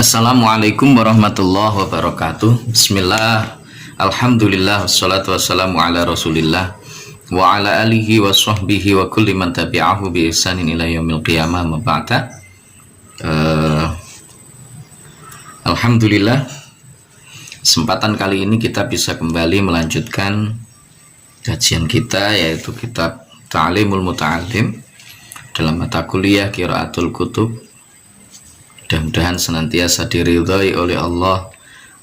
Assalamualaikum warahmatullahi wabarakatuh. Bismillah, alhamdulillah, wassalatu wassalamu ala rasulillah wa ala alihi wa sahbihi wa kulli man tabi'ahu bi ihsanin ila yaumil qiyamah ma ba'da. Alhamdulillah, kesempatan kali ini kita bisa kembali melanjutkan kajian kita, yaitu kitab Ta'limul Muta'allim dalam mata kuliah Qiraatul Kutub. Mudah-mudahan senantiasa diridhai oleh Allah,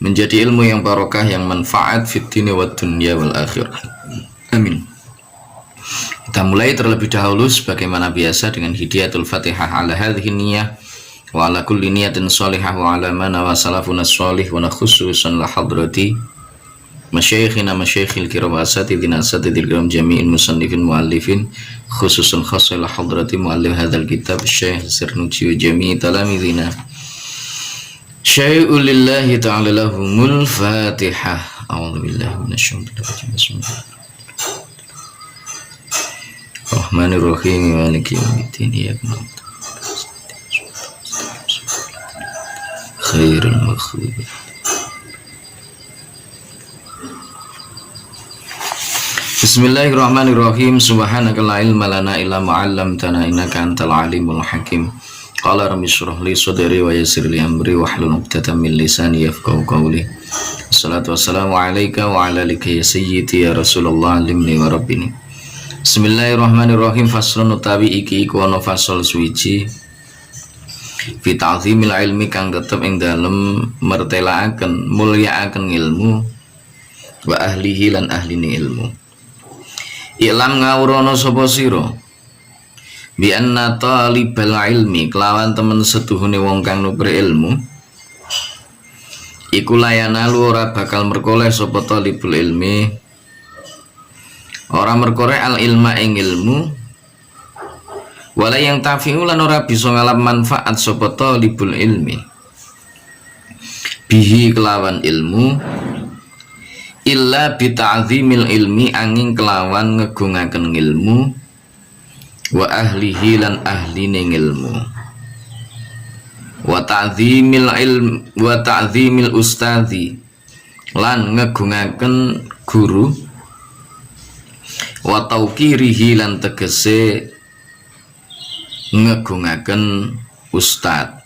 menjadi ilmu yang barokah, yang manfaat fid dini wad dunya wal akhirah. Amin. Kita mulai terlebih dahulu sebagaimana biasa dengan hidayatul Fatihah ala hadhihi niyyah wa ala kulli niyatin shalihah wa ala man wa salafuna shalih wa khususan la hadrati masyayikhina masyayikhil kiram asatidina asatidil kiram jami'in musannifin muallifin khususan khasal hadrati muallif hadzal kitab Syekh Sirnuji wa jami'i talamidina syai'ul lillahi ta'ala lahumul fatihah. A'udzu billahi minasyaitonir rajim. Bismillahirrahmanirrahim. Maliki yaumiddin. Iyyaka na'budu khairul maghdubi. Bismillahirrahmanirrahim. Subhanaka la ilma lana illa ma 'allamtana innaka antal alimul hakim. Qala rabbi shrah li sadri wa yassir li amri wahlul 'uqdatam min lisani yafqahu qawli. Wassalatu wassalamu alayka wa ala alika ya sayyidi ya Rasulullah alimni wa rabbini. Bismillahirrahmanirrahim. Faslun utawi iki iku ana fasal suwiji fi ta'zimil ilmi kang tetep ing dalem mertelaaken mulyakaken ilmu wa ahlihi lan ahline ilmu. Ilam ngawrono sapa sira bi anna talibal ilmi kelawan temen setuhune wong kang nubre ilmu iku layanalu ora bakal merkoleh sapa talibul ilmi, ora merkoleh al ilma ing ilmu, wala yang tafi'u lan ora bisa ngalap manfaat sapa talibul ilmi bihi kelawan ilmu illa bita'zimil ilmi angin kelawan ngegungaken ilmu wa ahlihi lan ahline ilmu wa ta'zimil ilm wa ta'zimil ustadzi lan ngegungaken guru wa tauqirihi lan tegese ngegungaken ustad.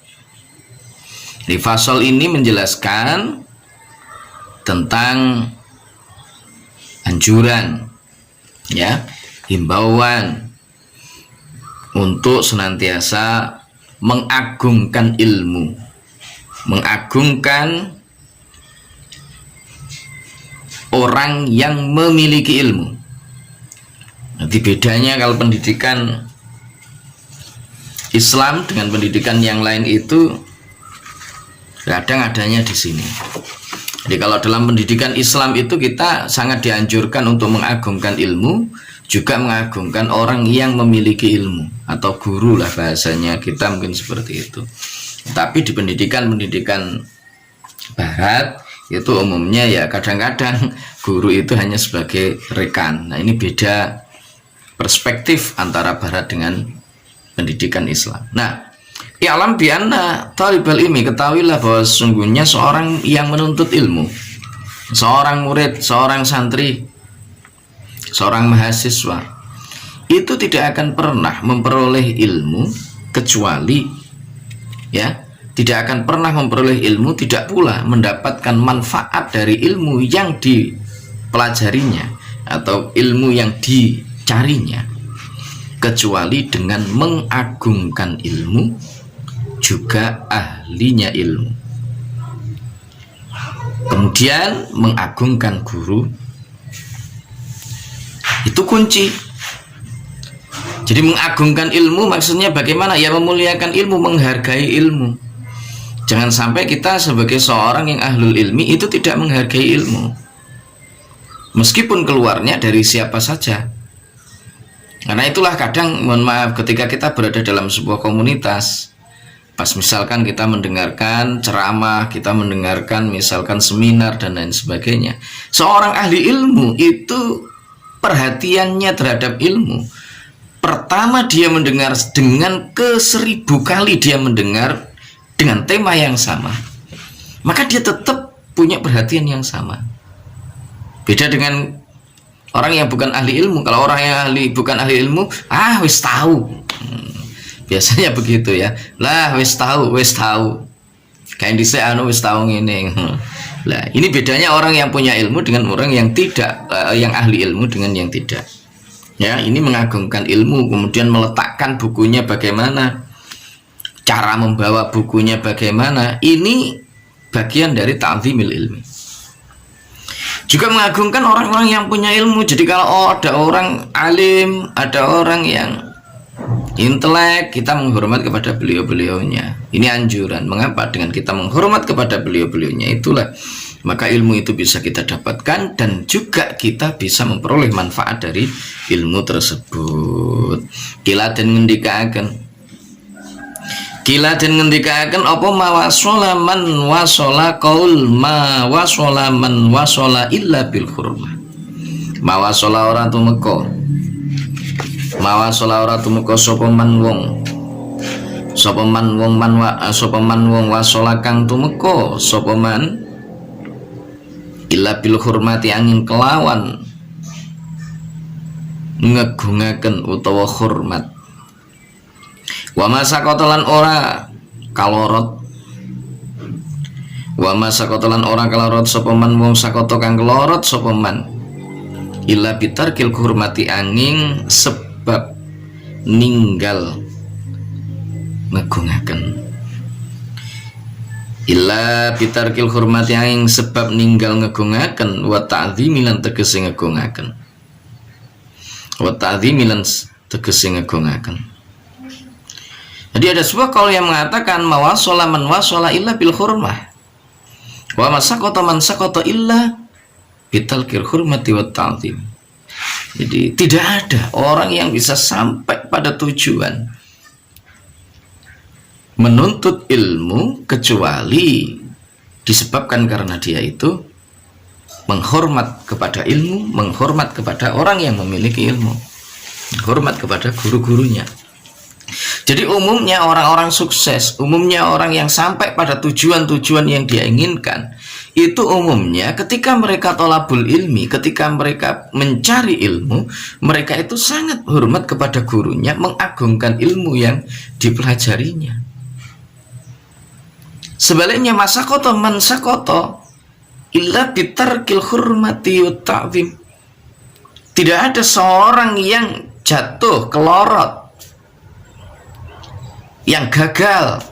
Di fasal ini menjelaskan tentang anjuran, ya, himbauan untuk senantiasa mengagungkan ilmu, mengagungkan orang yang memiliki ilmu. Nanti bedanya kalau pendidikan Islam dengan pendidikan yang lain itu kadang adanya di sini. Jadi kalau dalam pendidikan Islam itu kita sangat dianjurkan untuk mengagungkan ilmu, juga mengagungkan orang yang memiliki ilmu atau guru lah bahasanya kita mungkin seperti itu. Tapi di pendidikan Barat itu umumnya ya kadang-kadang guru itu hanya sebagai rekan. Nah ini beda perspektif antara Barat dengan pendidikan Islam. Nah, i'lam bi anna talibal ilmi, ketahuilah bahwa sesungguhnya seorang yang menuntut ilmu, seorang murid, seorang santri, seorang mahasiswa itu tidak akan pernah memperoleh ilmu kecuali, ya, tidak akan pernah memperoleh ilmu, tidak pula mendapatkan manfaat dari ilmu yang dipelajarinya atau ilmu yang dicarinya kecuali dengan mengagungkan ilmu juga ahlinya ilmu, kemudian mengagungkan guru. Itu kunci. Jadi mengagungkan ilmu maksudnya bagaimana? Ya memuliakan ilmu, menghargai ilmu. Jangan sampai kita sebagai seorang yang ahlul ilmi itu tidak menghargai ilmu, meskipun keluarnya dari siapa saja. Karena itulah kadang, mohon maaf, ketika kita berada dalam sebuah komunitas, pas misalkan kita mendengarkan ceramah, kita mendengarkan misalkan seminar dan lain sebagainya, seorang ahli ilmu itu perhatiannya terhadap ilmu, pertama dia mendengar dengan ke 1000 kali dia mendengar dengan tema yang sama, maka dia tetap punya perhatian yang sama. Beda dengan orang yang bukan ahli ilmu. Kalau orang yang bukan ahli ilmu, wis tahu. Biasanya begitu ya. Lah wis tahu. Kayak dhisik wis tahu ngene. Lah, ini bedanya orang yang punya ilmu dengan orang yang tidak, yang ahli ilmu dengan yang tidak. Ya, ini mengagungkan ilmu, kemudian meletakkan bukunya bagaimana, cara membawa bukunya bagaimana. Ini bagian dari ta'zimil ilmi. Juga mengagungkan orang-orang yang punya ilmu. Jadi kalau ada orang alim, ada orang yang intelek, kita menghormat kepada beliau-beliaunya. Ini anjuran. Mengapa? Dengan kita menghormat kepada beliau-beliaunya, itulah maka ilmu itu bisa kita dapatkan, dan juga kita bisa memperoleh manfaat dari ilmu tersebut. Kila dan ngendikaken apa mawasola man wasola qaul ma wasola man wasola illa bil hurmah. Mawasola ora tumeka sapa man wong wasola kang tumeka sapa man illa bil hurmati angin kelawan ngegungaken utawa hormat. Wa masakotolan ora kalorot sapa man wong sakoto kang kelorot sapa man illa bitarkil hurmati angin sebab ninggal ngegungaken. Illa bitarkil hurmati angin sebab ninggal ngegungaken wa ta'zimi lan tegese ngegungaken. Jadi ada sebuah kaul yang mengatakan mawasola man wasola illa bil hurmah wa masaqata man saqata illa bitalkil hurmati wa ta'zim. Jadi tidak ada orang yang bisa sampai pada tujuan menuntut ilmu kecuali disebabkan karena dia itu menghormat kepada ilmu, menghormat kepada orang yang memiliki ilmu, menghormat kepada guru-gurunya. Jadi umumnya orang-orang sukses, umumnya orang yang sampai pada tujuan-tujuan yang dia inginkan, itu umumnya ketika mereka thalabul ilmi, ketika mereka mencari ilmu, mereka itu sangat hormat kepada gurunya, mengagungkan ilmu yang dipelajarinya. Sebaliknya masakoto man sakoto illa bitarkil hurmati wa ta'zim. Tidak ada seorang yang jatuh kelorot, yang gagal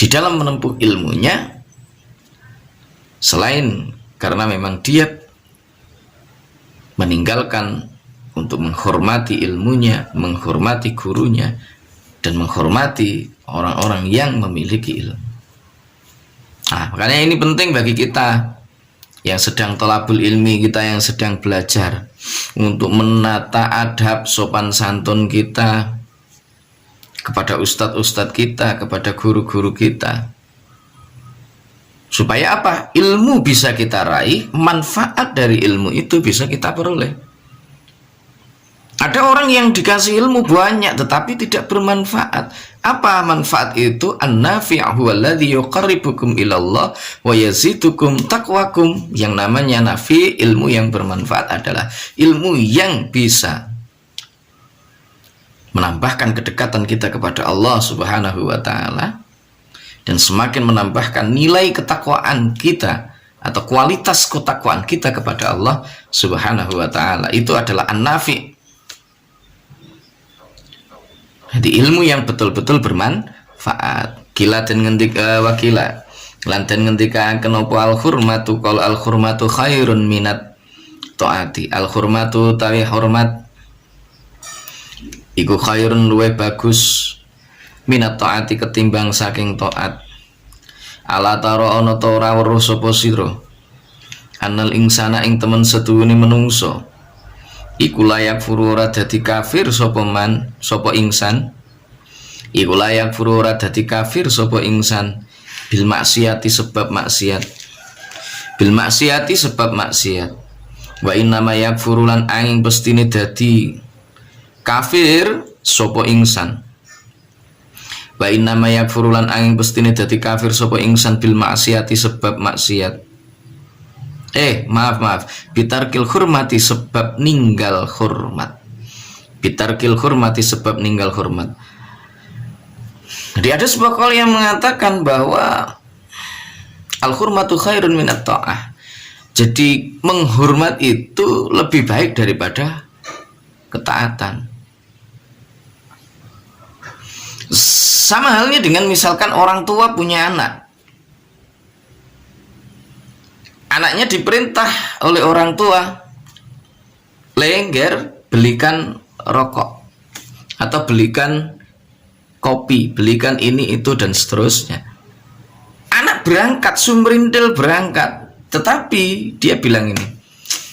di dalam menempuh ilmunya selain karena memang dia meninggalkan untuk menghormati ilmunya, menghormati gurunya, dan menghormati orang-orang yang memiliki ilmu. Makanya ini penting bagi kita yang sedang thalabul ilmi, kita yang sedang belajar, untuk menata adab sopan santun kita kepada ustadz-ustadz kita, kepada guru-guru kita, supaya apa? Ilmu bisa kita raih, manfaat dari ilmu itu bisa kita peroleh. Ada orang yang dikasih ilmu banyak tetapi tidak bermanfaat. Apa manfaat itu? An-nafi' huwallazi yuqarribukum ilallah wa yazidukum taqwakum. Yang namanya nafi, ilmu yang bermanfaat, adalah ilmu yang bisa menambahkan kedekatan kita kepada Allah Subhanahu wa ta'ala, dan semakin menambahkan nilai ketakwaan kita atau kualitas ketakwaan kita kepada Allah Subhanahu wa ta'ala. Itu adalah an-nafi'. Jadi ilmu yang betul-betul bermanfaat. Kila dan wakila lan den ngendikaken apa al-hurmatu, qala al-hurmatu khairun minat taati. Al-hurmatu tawi hormat iku khairun luwe bagus minat taati ketimbang saking taat. Ala tara ana ta ora weruh sapa sira anal insana ing temen setuhune menungso iku layak furu ora dadi kafir sapa man sapa insan. Iku layak furu ora dadi kafir sapa insan bil maksiati sebab maksiat. Bil maksiati sebab maksiat. Wa inna ma yakfuru lan angin pestine dadi kafir sapa insan Wa inna ma yakfuru lan angin pestine dadi kafir sapa ingsan bil maksiati sebab maksiat. Maaf, bitarkil hurmati sebab ninggal hormat. Bitarkil hurmati sebab ninggal hormat. Jadi ada sebuah kaul yang mengatakan bahwa al-hurmatu khairun minat ta'ah. Jadi menghormat itu lebih baik daripada ketaatan. Sama halnya dengan misalkan orang tua punya anak. Anaknya diperintah oleh orang tua, Lengger, belikan rokok atau belikan kopi, belikan ini itu dan seterusnya. Anak berangkat, sumrintil berangkat, tetapi dia bilang ini,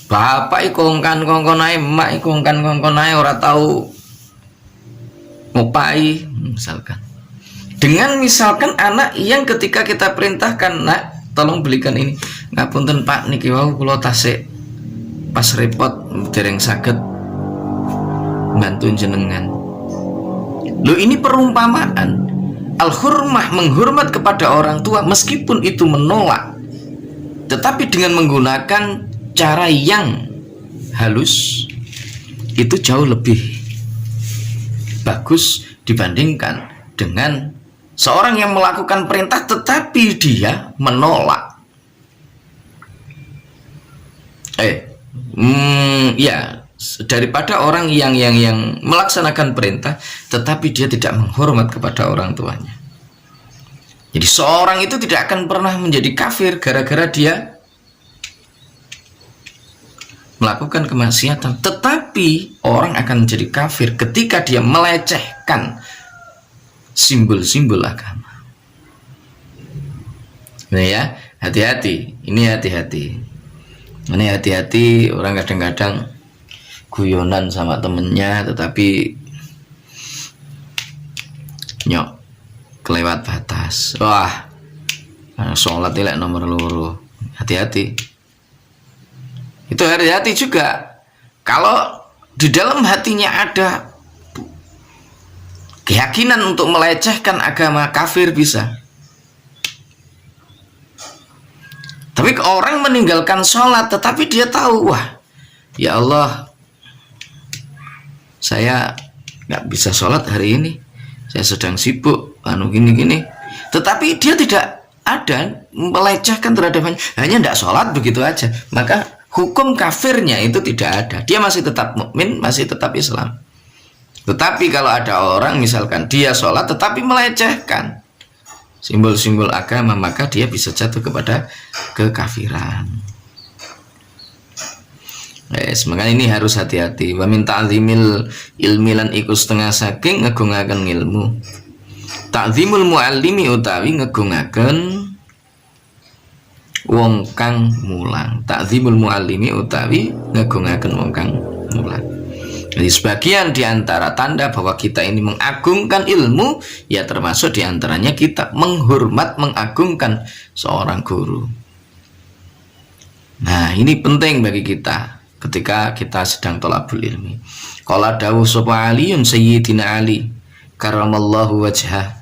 bapak ikongkan kongkonai, emak ikongkan kongkonai, ora tahu ngopai, misalkan. Dengan misalkan anak yang ketika kita perintahkan, nak tolong belikan ini, ngapunten pak niki wau kula tasik pas repot dereng saged bantu jenengan. Lo ini perumpamaan. Al-hurmah, menghormat kepada orang tua meskipun itu menolak, tetapi dengan menggunakan cara yang halus, itu jauh lebih bagus dibandingkan dengan seorang yang melakukan perintah tetapi dia menolak. Daripada orang yang melaksanakan perintah tetapi dia tidak menghormat kepada orang tuanya. Jadi seorang itu tidak akan pernah menjadi kafir gara-gara dia melakukan kemaksiatan, tetapi orang akan menjadi kafir ketika dia melecehkan simbol-simbol agama. Nah ya, hati-hati. Ini hati-hati orang kadang-kadang guyonan sama temennya tetapi nyok kelewat batas. Wah, sholat ini nomor loro. Hati-hati. Itu hati-hati juga. Kalau di dalam hatinya ada keyakinan untuk melecehkan agama, kafir bisa. Tapi orang meninggalkan sholat tetapi dia tahu, wah ya Allah, saya nggak bisa sholat hari ini, saya sedang sibuk, gini. Tetapi dia tidak ada melecehkan terhadapnya, hanya tidak sholat begitu aja. Maka hukum kafirnya itu tidak ada. Dia masih tetap mukmin, masih tetap Islam. Tetapi kalau ada orang misalkan dia sholat tetapi melecehkan simbol-simbol agama, maka dia bisa jatuh kepada kekafiran. Makanya ini harus hati-hati. Wa min ta'zimil ilmi lan iku setengah saking ngegungaken ilmu. Ta'zimul muallimi utawi ngegungaken wong kang mulang. Ta'zimul muallimi utawi ngegungaken wong kang mulang. Jadi sebagian diantara tanda bahwa kita ini mengagungkan ilmu, ya termasuk diantaranya kita menghormat, mengagungkan seorang guru. Nah ini penting bagi kita ketika kita sedang thalabul ilmi. Qala dawuh sapa Aliun Sayyidina Ali karamallahu wajhah.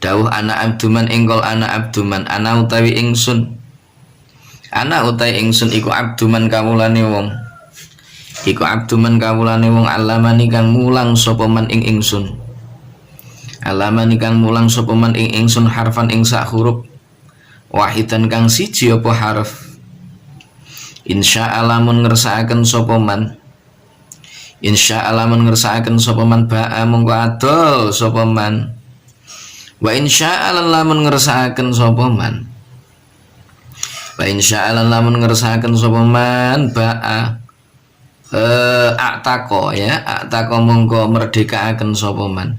Dawuh ana abduman engkol ana abduman, ana utawi ingsun. Ana utawi ingsun iku abduman kawulane wong. Iku abduman kawulane wong alamani kang mulang sapa man ing ingsun. Alamani kang mulang sapa man ing ingsun harfan ing sak huruf. Wahidan kang siji apa harf. Insyaallah mun ngersakaken sapa man. Insyaallah mun ngersakaken sapa man ba'a mongko adol sapa man. Wa insyaallah lamun ngersakaken sapa man. Wa insyaallah lamun ngersakaken sapa man ba'a a'taqo ya, a'taqo mongko merdekaaken sapa man.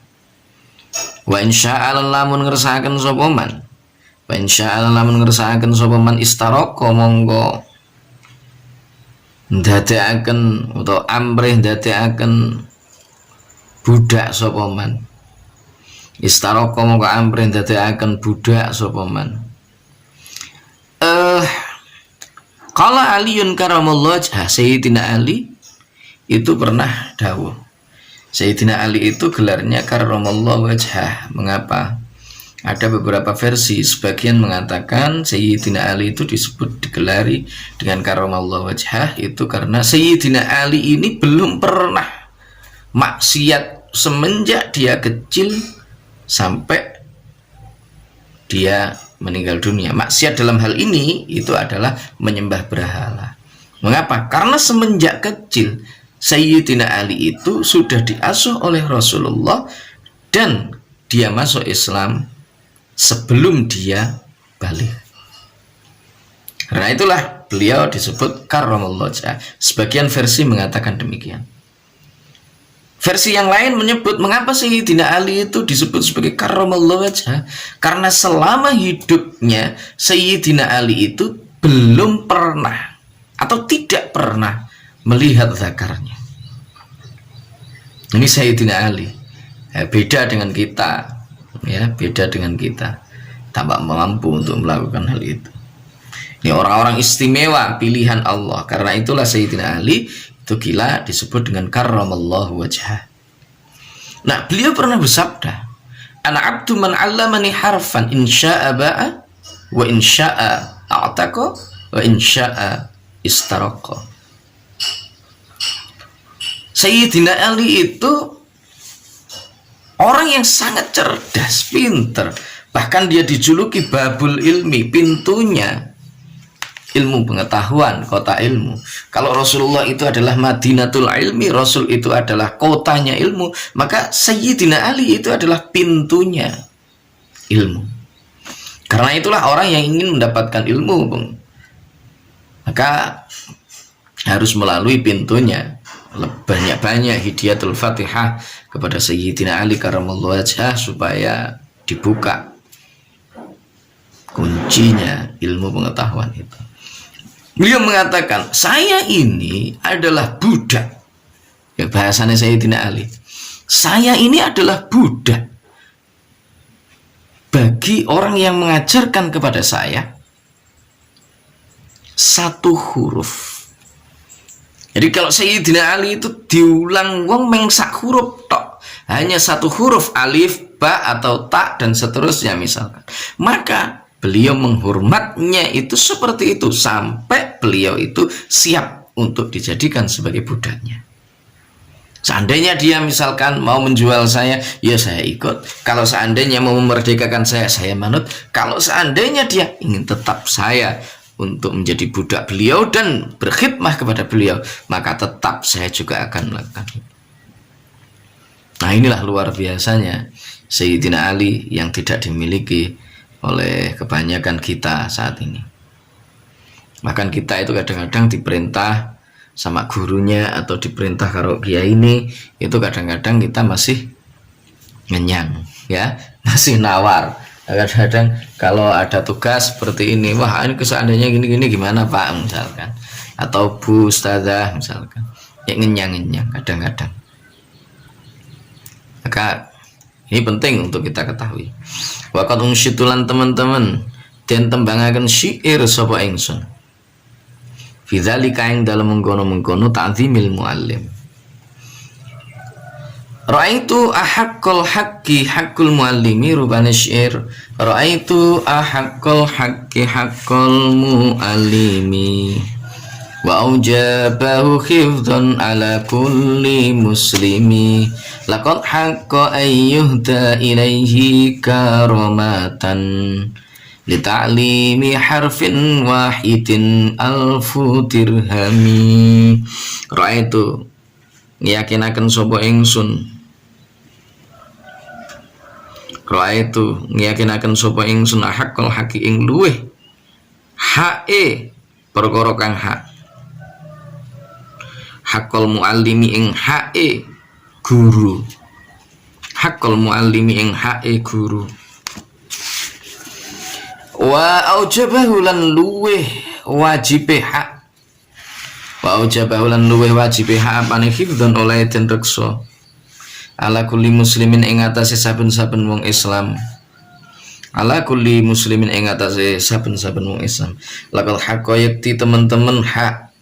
Wa insyaallah lamun ngersakaken sapa man. Wa insyaallah lamun ngersakaken sapa man istaraka mongko ndadekaken utawa amrih ndadekaken budak sapa man. Istaraka mongko amrih ndadekaken budak sapa man. Qala Aliun karamallahu wajhah, Sayyidina Ali itu pernah dawuh. Sayyidina Ali itu gelarnya karramallahu wajhah. Mengapa? Ada beberapa versi, sebagian mengatakan Sayyidina Ali itu digelari dengan karramallahu wajhah itu karena Sayyidina Ali ini belum pernah maksiat semenjak dia kecil sampai dia meninggal dunia. Maksiat dalam hal ini itu adalah menyembah berhala. Mengapa? Karena semenjak kecil Sayyidina Ali itu sudah diasuh oleh Rasulullah dan dia masuk Islam sebelum dia balik. Karena itulah beliau disebut karramallahu wajhah. Sebagian versi mengatakan demikian. Versi yang lain menyebut mengapa Sayyidina Ali itu disebut sebagai karramallahu wajhah? Karena selama hidupnya Sayyidina Ali itu belum pernah atau tidak pernah melihat zakarnya. Ini Sayyidina Ali. Beda dengan kita. Ya, beda dengan kita, tak mampu untuk melakukan hal itu. Ini orang-orang istimewa pilihan Allah. Karena itulah Sayyidina Ali itu gila disebut dengan karramallahu wajhah. Nah, beliau pernah bersabda, ana abdu man 'allamani harfan insya'a ba'a wa insya'a a'taqa wa insya'a istaraqa. Sayyidina Ali itu orang yang sangat cerdas, pinter. Bahkan dia dijuluki babul ilmi, pintunya ilmu pengetahuan, kota ilmu. Kalau Rasulullah itu adalah Madinatul ilmi, Rasul itu adalah kotanya ilmu, maka Sayyidina Ali itu adalah pintunya ilmu. Karena itulah orang yang ingin mendapatkan ilmu, maka harus melalui pintunya. Banyak-banyak hidayatul Fatihah kepada Sayyidina Ali karramallahu wajhah supaya dibuka kuncinya ilmu pengetahuan itu. Beliau mengatakan, saya ini adalah budak. Ya, bahasanya Sayyidina Ali. Saya ini adalah budak bagi orang yang mengajarkan kepada saya satu huruf. Jadi kalau Sayyidina Ali itu diulang wong mengsak huruf tok, hanya satu huruf alif, ba atau ta dan seterusnya misalkan, maka beliau menghormatnya itu seperti itu sampai beliau itu siap untuk dijadikan sebagai budaknya. Seandainya dia misalkan mau menjual saya, ya saya ikut. Kalau seandainya mau memerdekakan saya manut. Kalau seandainya dia ingin tetap saya untuk menjadi budak beliau dan berkhidmah kepada beliau, maka tetap saya juga akan melakukan itu. Nah, inilah luar biasanya Sayyidina Ali yang tidak dimiliki oleh kebanyakan kita saat ini. Bahkan kita itu kadang-kadang diperintah sama gurunya atau diperintah karo kiai ini, itu kadang-kadang kita masih ngenyang, ya, masih nawar. Kadang-kadang kalau ada tugas seperti ini, wah ini seandainya gini-gini gimana Pak misalkan, atau Bu Ustazah misalkan, ya ngenyang-ngenyang kadang-kadang. Maka ini penting untuk kita ketahui. Waqat unsyitulan teman-teman dan tembangaken syair sapa ingsun. Fidzalika ing dalem mengkono-mengkono ta'zimil muallim. Ra'aitu ahaqqal haqqi haqqul muallimi rubana syair. Ra'aitu ahaqqal haqqi haqqul muallimi wa aujabahu khifdhan ala kulli muslimi. Laqad haqqa ayyuhda ilaihi karamatan li ta'limi harfin wahidin alfu dirhami. Ra'aitu ngiyakinaken sapa ingsun. Ra'aitu ngiyakinaken sapa ingsun haqqal haqqi ing luweh hae perkara kang hak. Haqqal muallimi ing hae guru. Haqqal muallimi ing hae guru. Wa aujabahu lan luweh wajibe hak. Wa aujabahu lan luweh wajibe hak apane hifdzan oleh den reksa. Ala kulli muslimin ing atase saben-saben wong Islam. Ala kulli muslimin ing atase saben-saben wong Islam. Lakal haqqa yakti teman-teman hak.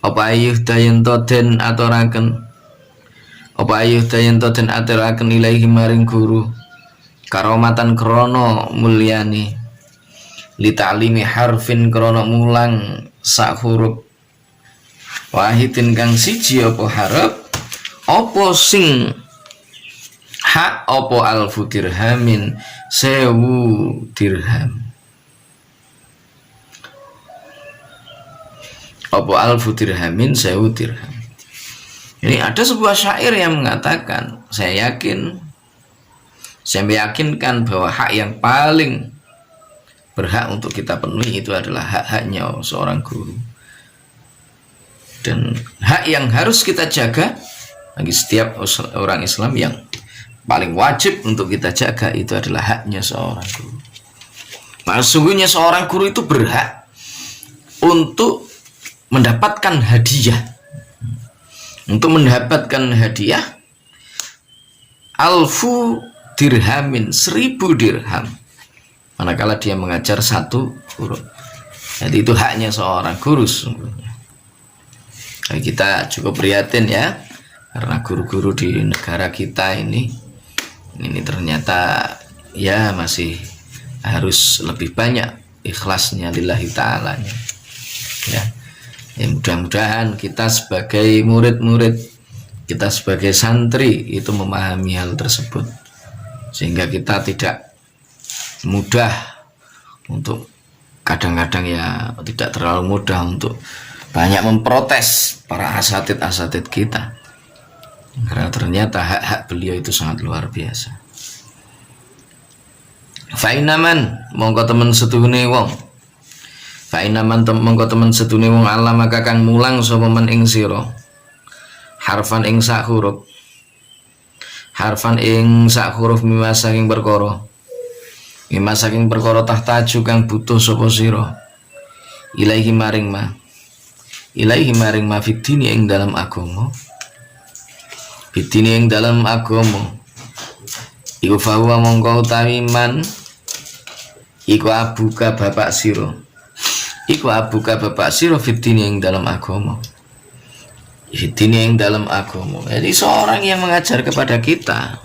Apa ayuh dayen to den aturaken. apa ayuh dayanto den atiraken ilahi maring guru karomatan krono mulyani li ta'limi harfin krono mulang sak huruf wahidin kang siji apa harap apa sing hak apa alfu dirhamin 1000 dirham apa alfu dirhamin 1000 dirham. Ini ada sebuah syair yang mengatakan, saya meyakinkan bahwa hak yang paling berhak untuk kita penuhi itu adalah hak-haknya seorang guru, dan hak yang harus kita jaga bagi setiap orang Islam yang paling wajib untuk kita jaga itu adalah haknya seorang guru. Maka sesungguhnya seorang guru itu berhak untuk mendapatkan hadiah. Untuk mendapatkan hadiah alfu dirhamin 1000 dirham manakala dia mengajar satu huruf. Jadi itu haknya seorang guru sesungguhnya. Nah, kita cukup prihatin ya, karena guru-guru di negara kita ini ternyata ya masih harus lebih banyak ikhlasnya lillahi ta'ala ya. Ya, mudah-mudahan kita sebagai murid-murid, kita sebagai santri itu memahami hal tersebut, sehingga kita tidak mudah untuk kadang-kadang ya tidak terlalu mudah untuk banyak memprotes para asatid kita, karena ternyata hak-hak beliau itu sangat luar biasa. Fainaman mongko temen setuhune wong Fainaman mongko temen setune wong Allah maka kang mulang sapa men ing sira harfan ing sak huruf mimma saking perkara tahtaju kang butuh sapa sira ilaihi maring ma fitini ing dalam agama iku fawa mongko utawi man iku abuka bapak sira fitini yang dalam agama. Jadi seorang yang mengajar kepada kita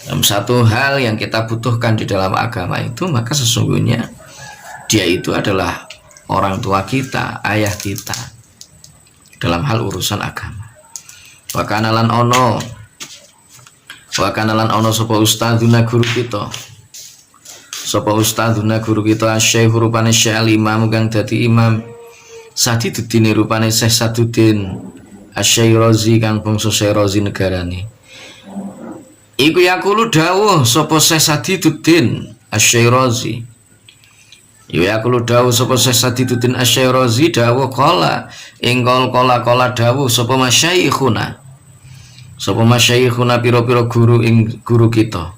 dalam satu hal yang kita butuhkan di dalam agama itu, maka sesungguhnya dia itu adalah orang tua kita, ayah kita dalam hal urusan agama. Wa kanalan ono sapa ustadzuna guru kita. Sapa ustadzuna guru kita Syekh rupane Syekh al-Imam kang dadi imam Saduddin rupane Syekh Saduddin Asy-Syekh Razi kang bangsa Syekh Razi negarane. Iku yaqulu dawuh sapa Syekh Saduddin Asy-Syekh Razi. Iku yaqulu dawuh sapa Syekh Saduddin Asy-Syekh Razi dawuh qala ing qala dawuh sapa masyayikhuna. Pira-pira guru ing guru kita.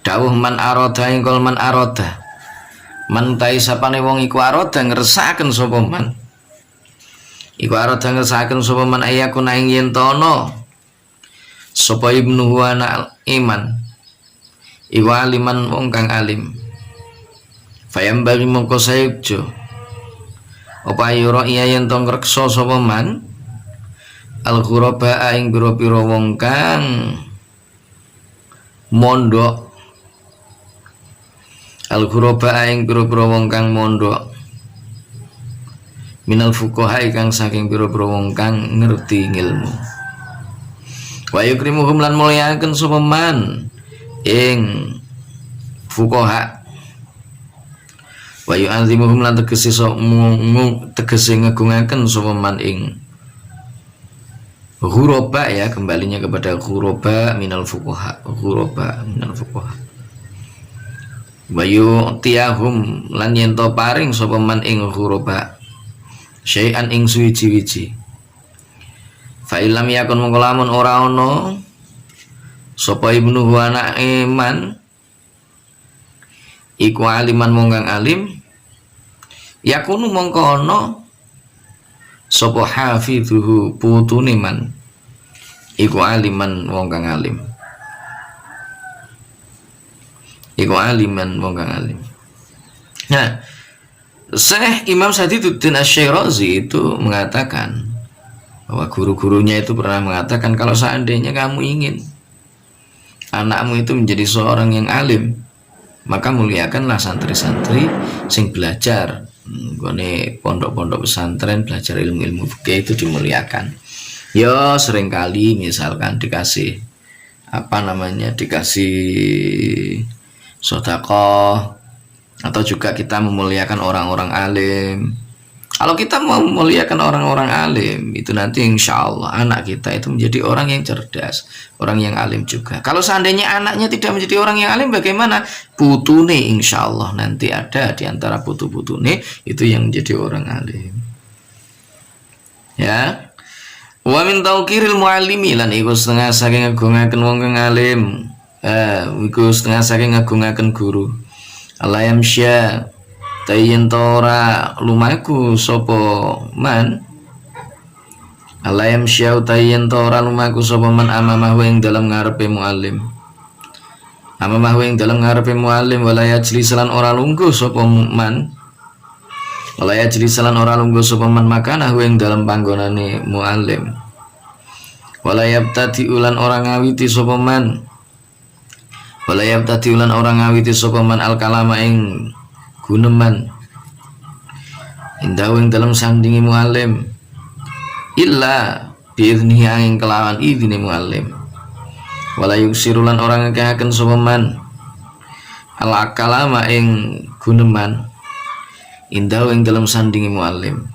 Dawuh man aroda ingkol man aroda man tai sapane wong iku aroda ngersakaken sapa man ayakuna ing yen tono sapa ibnu anak iman iku aliman wong kang alim fayam bagi mongko sayukjo apa yura iya yen tong reksa sapa man al ghuraba ing pira-pira wong kang mondok al-ghuraba ing pira-pira wong kang mondok minal fuqaha kang saking pira-pira wong kang ngerti ilmu wa yukrimuhum lan mulyaken sapa man ing fuqaha wa yu'azimuhum lan tegese ngegungaken sapa man ing ghuraba ya, kembalinya kepada ghuraba minal fuqaha Bayu tiahum lan yento paring sapa man ing ghuraba syai'an ing suwiji-wiji fa ilam yakun mongko lamun ora ana sapa ibnu anak iman iku aliman mongkang alim yakunu mongko ana sapa hafidhuhu putune man iku aliman wong kang alim Nah, Syekh Imam Saduddin Asy-Syekh Razi itu mengatakan Bahwa guru-gurunya itu pernah mengatakan, kalau seandainya kamu ingin anakmu itu menjadi seorang yang alim, maka muliakanlah santri-santri sing belajar. Gone pondok-pondok pesantren belajar ilmu-ilmu fikih itu dimuliakan. Yo seringkali misalkan dikasih dikasih sedekah, atau juga kita memuliakan orang-orang alim. Kalau kita mau memuliakan orang-orang alim, itu nanti insya Allah anak kita itu menjadi orang yang cerdas, orang yang alim juga. Kalau seandainya anaknya tidak menjadi orang yang alim, bagaimana? Putune insya Allah nanti ada di antara putu-putune itu yang menjadi orang alim. Ya. Wa min tauqiril muallimi, lan iku setengah saking ngagungaken wong kang alim. Iku setengah saking ngagungaken guru. Alayam sya tayen tora lumaku sapa man. Alayam sya tayen tora lumaku sapa man amamah ing dalam ngarepe muallim. Amamah ing dalam ngarepe muallim, wala yajlis lan ora lungguh sapa man. Wala yajlis lan ora lungguh sapa man makanah ing dalam panggonane muallim. Wala yabtadi ulan ora ngawiti sapa man. Wala yabtadi ulan ora ngawiti sapa man al kalama ing guneman indah ing dalam sandingi muallim illa biiznihi ing kelawan idine muallim. Wala yuksirulan orang ngekaken sapa man al kalama ing guneman indah ing dalam sandingi muallim.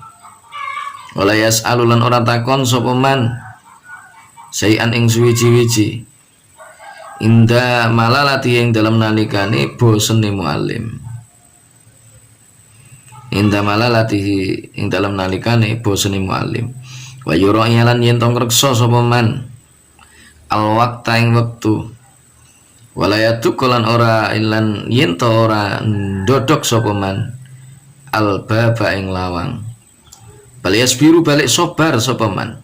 Wala yasalulan ora takon sapa man sayan ing suwiji-wiji inda malalati yang dalam nalikane bosene muallim. Inda malalati yang dalam nalikane bosene muallim. Wa yura'ya lan yen tong reksa sapa man al waqta ing wektu. Wala yatukulan ora ilan yen to ora ndodok sapa man al baba ing lawang. Balias biru balik sobar sapa man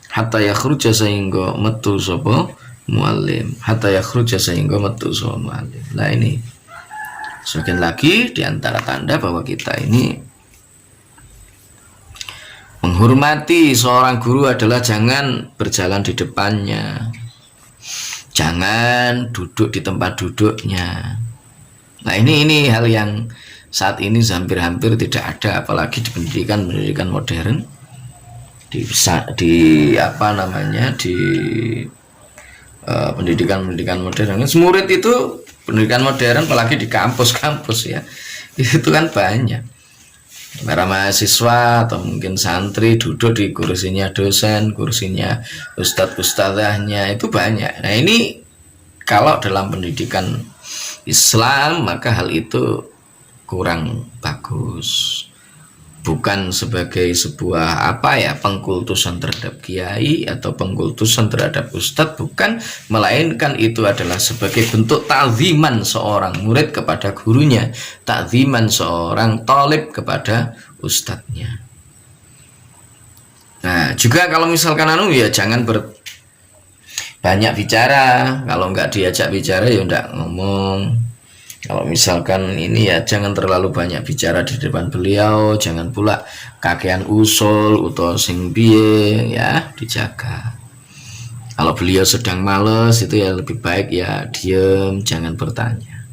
hatta yakhruja sehingga metu sapa muallim, hatta yakhruja sehingga metu sapa muallim. Nah ini sebagian lagi diantara tanda bahwa kita ini menghormati seorang guru adalah jangan berjalan di depannya, jangan duduk di tempat duduknya. Nah ini hal yang saat ini hampir-hampir tidak ada, apalagi di pendidikan modern, di pendidikan modern. Murid itu pendidikan modern, apalagi di kampus-kampus ya, itu kan banyak para mahasiswa atau mungkin santri duduk di kursinya dosen, kursinya ustadz-ustadzahnya, itu banyak. Nah ini kalau dalam pendidikan Islam maka hal itu kurang bagus, bukan sebagai sebuah pengkultusan terhadap kiai atau pengkultusan terhadap ustadz, bukan, melainkan itu adalah sebagai bentuk ta'ziman seorang murid kepada gurunya, ta'ziman seorang talib kepada ustadznya. Nah juga kalau misalkan ya jangan banyak bicara, kalau nggak diajak bicara ya nggak ngomong. Kalau misalkan ini ya jangan terlalu banyak bicara di depan beliau, jangan pula kakean usul atau sing piye, ya dijaga. Kalau beliau sedang males itu ya lebih baik ya diem, jangan bertanya.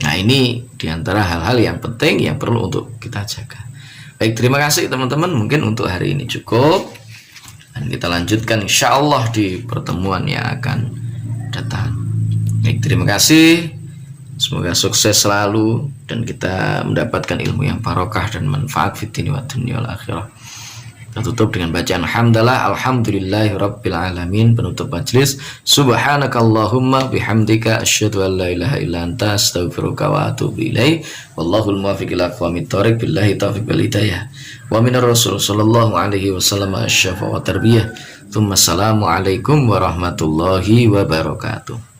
Nah ini diantara hal-hal yang penting yang perlu untuk kita jaga. Baik, terima kasih teman-teman, mungkin untuk hari ini cukup, dan kita lanjutkan insya Allah di pertemuan yang akan datang. Baik, terima kasih. Semoga sukses selalu dan kita mendapatkan ilmu yang barokah dan manfaat fid dini wa dunya wal akhirah. Kita tutup dengan bacaan hamdalah alhamdulillahi rabbil alamin, penutup majlis. Subhanakallahumma bihamdika asyhadu an la ilaha illa anta astaghfiruka wa atubu ilaik. Wallahul muwaffiq ila aqwamit thoriq, billahi taufiq wal hidayah. Wa minar rasul sallallahu alaihi wasallam asy-syafa wa tarbiyah. Tsumma assalamu alaikum warahmatullahi wabarakatuh.